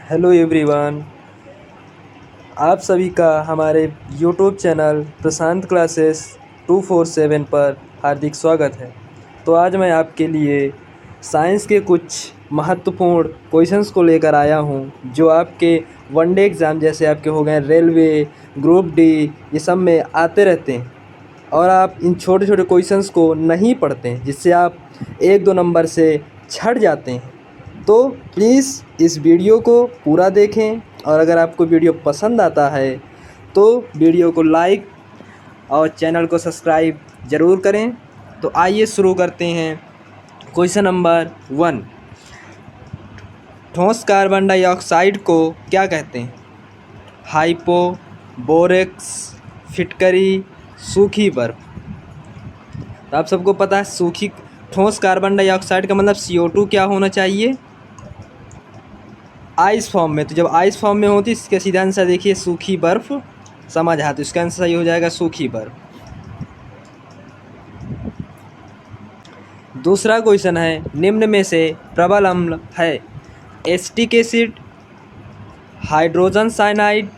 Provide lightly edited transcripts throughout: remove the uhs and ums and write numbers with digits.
Hello everyone. आप सभी का हमारे यूट्यूब चैनल प्रशांत क्लासेस 247 पर हार्दिक स्वागत है। तो आज मैं आपके लिए साइंस के कुछ महत्वपूर्ण क्वेश्चंस को लेकर आया हूं, जो आपके वनडे एग्ज़ाम जैसे आपके हो गए रेलवे, ग्रुप डी, ये सब में आते रहते हैं और आप इन छोटे छोटे क्वेश्चंस को नहीं पढ़ते हैं, जिससे आप 1-2 नंबर से छट जाते हैं। तो प्लीज़ इस वीडियो को पूरा देखें और अगर आपको वीडियो पसंद आता है तो वीडियो को लाइक और चैनल को सब्सक्राइब ज़रूर करें। तो आइए शुरू करते हैं। क्वेश्चन नंबर 1, ठोस कार्बन डाइऑक्साइड को क्या कहते हैं? हाइपो, बोरेक्स, फिटकरी, सूखी बर्फ। तो आप सबको पता है सूखी ठोस कार्बन डाइऑक्साइड का मतलब CO2 क्या होना चाहिए? आइस फॉर्म में। तो जब आइस फॉर्म में होती है, इसका सीधा आंसर देखिए सूखी बर्फ समझ आता है। तो इसका आंसर सही हो जाएगा सूखी बर्फ। दूसरा क्वेश्चन है, निम्न में से प्रबल अम्ल है? Acetic acid, hydrogen cyanide,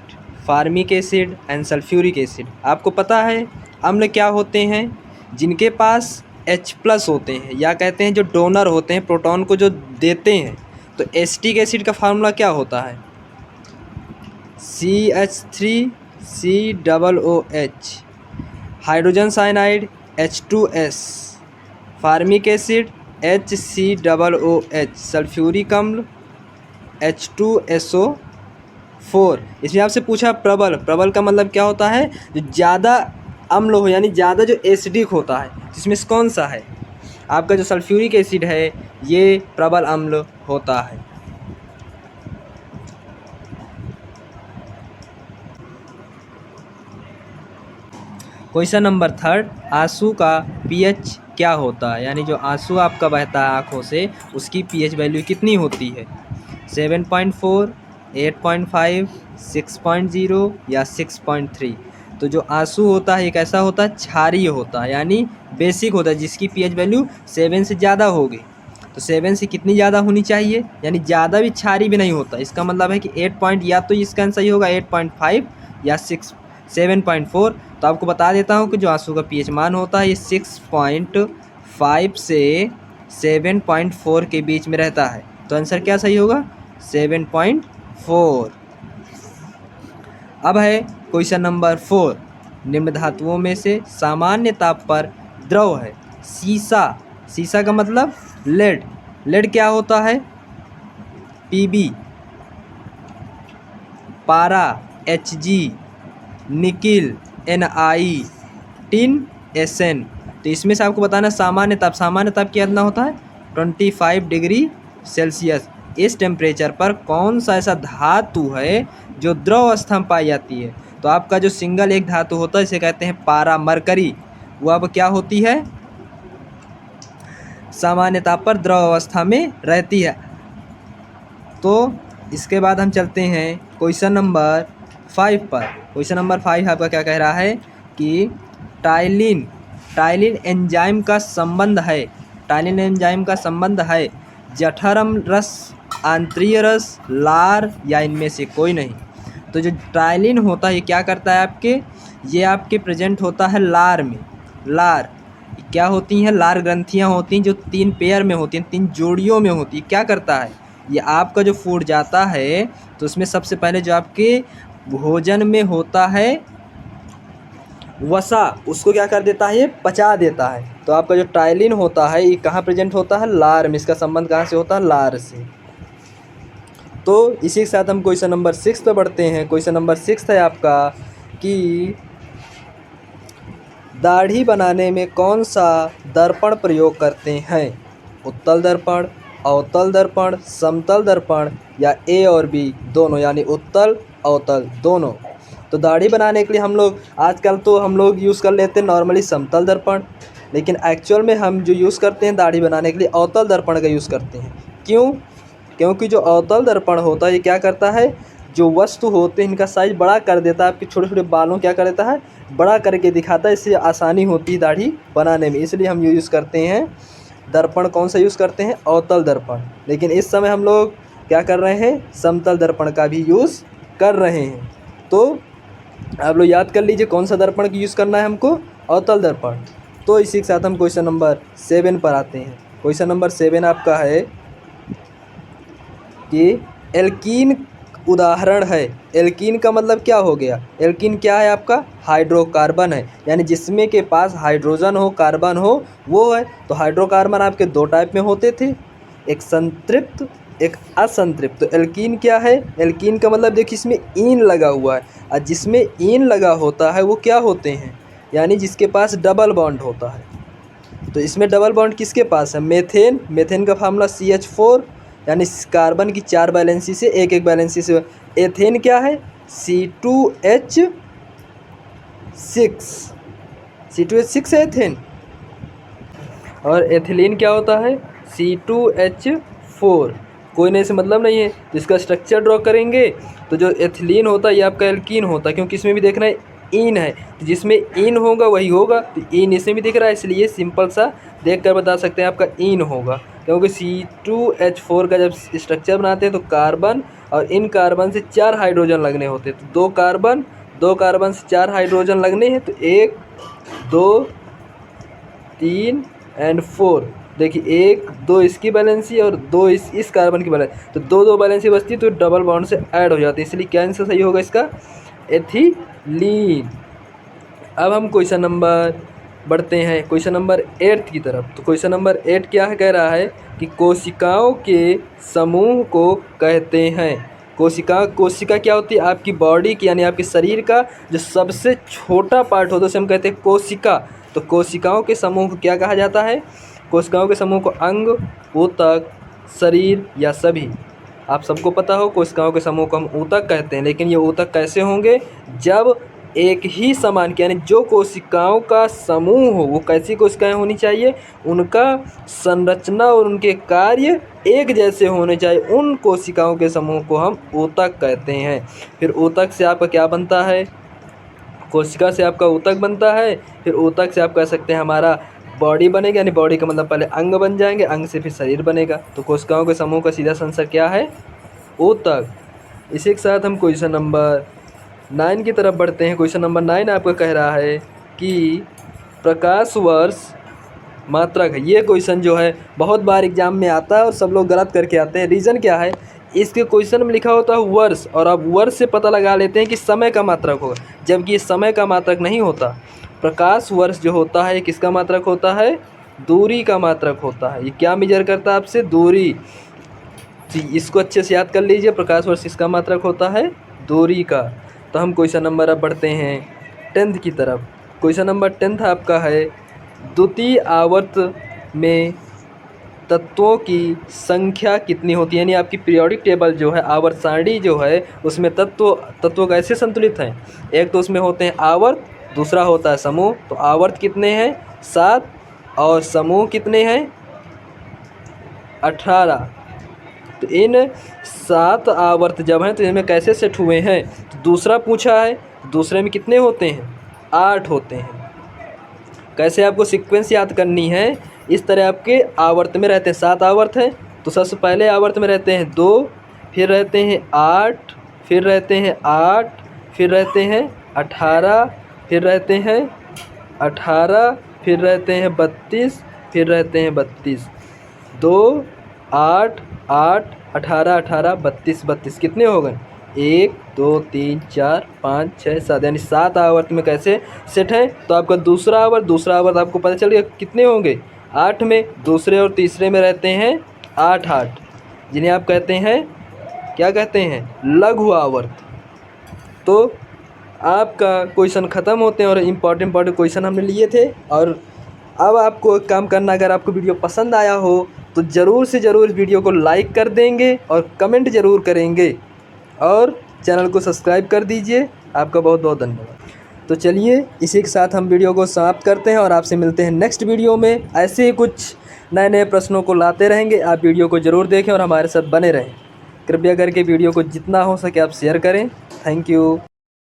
formic acid and sulphuric acid. आपको पता है अम्ल क्या होते हैं? जिनके पास H+ होते हैं, या कहते हैं जो डोनर होते हैं, प्रोटॉन को जो देते हैं। तो एसिटिक एसिड का फार्मूला क्या होता है? CH3COOH, hydrogen cyanide H2S, formic acid HCOOH, sulphuric अम्ल H2SO4। इसमें आपसे पूछा प्रबल का मतलब क्या होता है? जो ज़्यादा अम्ल हो, यानी ज़्यादा जो एसिडिक होता है। जिसमें से कौन सा है? आपका जो सल्फ्यूरिक एसिड है ये प्रबल अम्ल होता है। क्वेश्चन नंबर 3, आंसू का pH क्या होता है? यानी जो आंसू आपका बहता है आँखों से, उसकी pH वैल्यू कितनी होती है? 7.4, 8.5, 6.0 या 6.3। तो जो आंसू होता है एक ऐसा होता है क्षारीय होता है, यानी बेसिक होता है, जिसकी pH वैल्यू 7 से ज़्यादा होगी। तो 7 से कितनी ज़्यादा होनी चाहिए? यानी ज़्यादा भी क्षारीय भी नहीं होता। इसका मतलब है कि 8 पॉइंट, या तो इसका आंसर सही होगा 8.5 या 7.4। तो आपको बता देता हूँ कि जो आंसू का pH मान होता है ये 6.5 से 7.4 के बीच में रहता है। तो आंसर क्या सही होगा? 7.4। अब है क्वेश्चन नंबर 4, निम्न धातुओं में से सामान्य ताप पर द्रव है? सीसा का मतलब लेड क्या होता है? Pb, पारा Hg, nickel Ni, tin Sn। तो इसमें से आपको बताना सामान्य ताप कितना होता है? 25 डिग्री सेल्सियस। इस टेम्परेचर पर कौन सा ऐसा धातु है जो द्रव अवस्था में पाई जाती है? तो आपका जो सिंगल एक धातु होता है इसे कहते हैं पारा मरकरी। वो अब क्या होती है? सामान्य ताप पर द्रव अवस्था में रहती है। तो इसके बाद हम चलते हैं क्वेश्चन नंबर 5 पर। क्वेश्चन नंबर 5 आपका क्या कह रहा है कि टाइलिन एंजाइम का संबंध है जठरम रस, आंत्रिय रस, लार या इनमें से कोई नहीं। तो जो टाइलिन होता है ये क्या करता है ये आपके प्रेजेंट होता है लार में। लार क्या होती हैं? लार ग्रंथियां होती हैं जो 3 पेयर में होती हैं, 3 जोड़ियों में होती है। क्या करता है? ये आपका जो फूड जाता है तो उसमें सबसे पहले जो आपके भोजन में होता है वसा, उसको क्या कर देता है? ये पचा देता है। तो आपका जो टाइलिन होता है ये कहाँ प्रेजेंट होता है? लार में। इसका संबंध कहाँ से होता है? लार से। तो इसी के साथ हम क्वेश्चन नंबर 6 पे बढ़ते हैं। क्वेश्चन नंबर 6 है आपका कि दाढ़ी बनाने में कौन सा दर्पण प्रयोग करते हैं? उत्तल दर्पण, अवतल दर्पण, समतल दर्पण या A और B दोनों, यानी उत्तल अवतल दोनों। तो दाढ़ी बनाने के लिए आजकल तो हम लोग यूज़ कर लेते हैं नॉर्मली समतल दर्पण, लेकिन एक्चुअल में हम जो यूज़ करते हैं दाढ़ी बनाने के लिए अवतल दर्पण का यूज़ करते हैं। क्यों? क्योंकि जो अवतल दर्पण होता है ये क्या करता है? जो वस्तु होते हैं इनका साइज़ बड़ा कर देता है। आपके छोटे छोटे बालों क्या कर देता है? बड़ा करके दिखाता है। इससे आसानी होती है दाढ़ी बनाने में, इसलिए हम यूज़ करते हैं दर्पण। कौन सा यूज़ करते हैं? अवतल दर्पण। लेकिन इस समय हम लोग क्या कर रहे हैं, समतल दर्पण का भी यूज़ कर रहे हैं। तो आप लोग याद कर लीजिए कौन सा दर्पण का यूज़ करना है हमको, अवतल दर्पण। तो इसी के साथ हम क्वेश्चन नंबर 7 पर आते हैं। क्वेश्चन नंबर 7 आपका है कि एल्कीन उदाहरण है। एल्कीन का मतलब क्या हो गया, एल्कीन क्या है आपका, हाइड्रोकार्बन है, यानी जिसमें के पास हाइड्रोजन हो, कार्बन हो, वो है। तो हाइड्रोकार्बन आपके दो टाइप में होते थे, एक संतृप्त एक असंतृप्त। तो एल्कीन क्या है, एल्कीन का मतलब देखिए इसमें ईन लगा हुआ है, और जिसमें ईन लगा होता है वो क्या होते हैं, यानी जिसके पास डबल बॉन्ड होता है। तो इसमें डबल बॉन्ड किसके पास है, मेथेन। मेथेन का फार्मूला CH4, यानी कार्बन की 4 वैलेंसी से एक एक वैलेंसी से। एथेन क्या है, C2H6 है एथेन। और एथिलीन क्या होता है, C2H4। कोई नहीं से मतलब नहीं है, तो इसका स्ट्रक्चर ड्रॉ करेंगे तो जो एथिलीन होता है ये आपका एल्कीन होता है, क्योंकि इसमें भी देखना है इन है, तो जिसमें इन होगा वही होगा। तो इन इसमें भी दिख रहा है, इसलिए सिंपल सा देख कर बता सकते हैं आपका इन होगा, क्योंकि C2H4 का जब स्ट्रक्चर बनाते हैं तो कार्बन और इन कार्बन से 4 हाइड्रोजन लगने होते हैं। तो दो कार्बन से 4 हाइड्रोजन लगने हैं, तो 1 2 3 एंड 4। देखिए 1 2 इसकी बैलेंसी और 2 इस कार्बन की बैलेंस, तो 2 बैलेंसी बचती है, तो डबल बॉन्ड से ऐड हो जाती है, इसलिए क्या आंसर सही होगा इसका, एथिलीन। अब हम क्वेश्चन नंबर बढ़ते हैं क्वेश्चन नंबर 8 की तरफ। तो क्वेश्चन नंबर 8 क्या है, कह रहा है कि कोशिकाओं के समूह को कहते हैं। कोशिका क्या होती है, आपकी बॉडी की यानी आपके शरीर का जो सबसे छोटा पार्ट होता है उसे हम कहते हैं कोशिका। तो कोशिकाओं के समूह को क्या कहा जाता है, कोशिकाओं के समूह को अंग, ऊतक, शरीर या सभी। आप सबको पता हो कोशिकाओं के समूह को हम ऊतक कहते हैं, लेकिन ये ऊतक कैसे होंगे, जब एक ही समान यानी जो कोशिकाओं का समूह हो वो कैसी कोशिकाएं होनी चाहिए, उनका संरचना और उनके कार्य एक जैसे होने चाहिए, उन कोशिकाओं के समूह को हम ऊतक कहते हैं। फिर ऊतक से आपका क्या बनता है, कोशिका से आपका ऊतक बनता है, फिर ऊतक से आप कह सकते हैं हमारा बॉडी बनेगा, यानी बॉडी का मतलब पहले अंग बन जाएंगे, अंग से फिर शरीर बनेगा। तो कोशिकाओं के समूह का सीधा आंसर क्या है, ऊतक। इसी के साथ हम क्वेश्चन नंबर 9 की तरफ बढ़ते हैं। क्वेश्चन नंबर 9 आपका कह रहा है कि प्रकाश वर्ष मात्रक है। ये क्वेश्चन जो है बहुत बार एग्जाम में आता है और सब लोग गलत करके आते हैं। रीज़न क्या है, इसके क्वेश्चन में लिखा होता है वर्ष, और आप वर्ष से पता लगा लेते हैं कि समय का मात्रक होगा, जबकि ये समय का मात्रक नहीं होता। प्रकाश वर्ष जो होता है किसका मात्रक होता है, दूरी का मात्रक होता है। ये क्या मेजर करता है आपसे, दूरी। तो इसको अच्छे से याद कर लीजिए, प्रकाश वर्ष इसका मात्रक होता है दूरी का। तो हम क्वेश्चन नंबर अब बढ़ते हैं 10th की तरफ। क्वेश्चन नंबर 10th आपका है, द्वितीय आवर्त में तत्वों की संख्या कितनी होती है, यानी आपकी पीरियोडिक टेबल जो है, आवर्त सारणी जो है, उसमें तत्व कैसे संतुलित हैं। एक तो उसमें होते हैं आवर्त, दूसरा होता है समूह। तो आवर्त कितने हैं, 7, और समूह कितने हैं, 18। तो इन 7 आवर्त जब हैं तो इनमें कैसे सेट हुए हैं, तो दूसरा पूछा है, दूसरे में कितने होते हैं, 8 होते हैं। कैसे आपको सीक्वेंस याद करनी है, इस तरह आपके आवर्त में रहते हैं 7 आवर्त हैं, तो सबसे पहले आवर्त में रहते हैं 2, फिर रहते हैं 8, फिर रहते हैं 8, फिर रहते हैं 18, फिर रहते हैं 18, फिर रहते हैं 32, फिर रहते हैं 32। 2 8 8 18 18 32 32 कितने हो गए, 1 2 3 4 5 6 7, यानी 7 आवर्त में कैसे सेट है। तो आपका दूसरा आवर्त आपको पता चल गया कितने होंगे, 8 में। दूसरे और तीसरे में रहते हैं 8 8, जिन्हें आप कहते हैं, क्या कहते हैं, लघु आवर्त। तो आपका क्वेश्चन ख़त्म होते हैं और इम्पॉर्टेंट क्वेश्चन हमने लिए थे। और अब आपको एक काम करना, अगर आपको वीडियो पसंद आया हो तो ज़रूर से ज़रूर इस वीडियो को लाइक कर देंगे और कमेंट ज़रूर करेंगे, और चैनल को सब्सक्राइब कर दीजिए। आपका बहुत बहुत धन्यवाद। तो चलिए इसी के साथ हम वीडियो को समाप्त करते हैं और आपसे मिलते हैं नेक्स्ट वीडियो में। ऐसे ही कुछ नए नए प्रश्नों को लाते रहेंगे। आप वीडियो को ज़रूर देखें और हमारे साथ बने रहें। कृपया करके वीडियो को जितना हो सके आप शेयर करें। Thank you.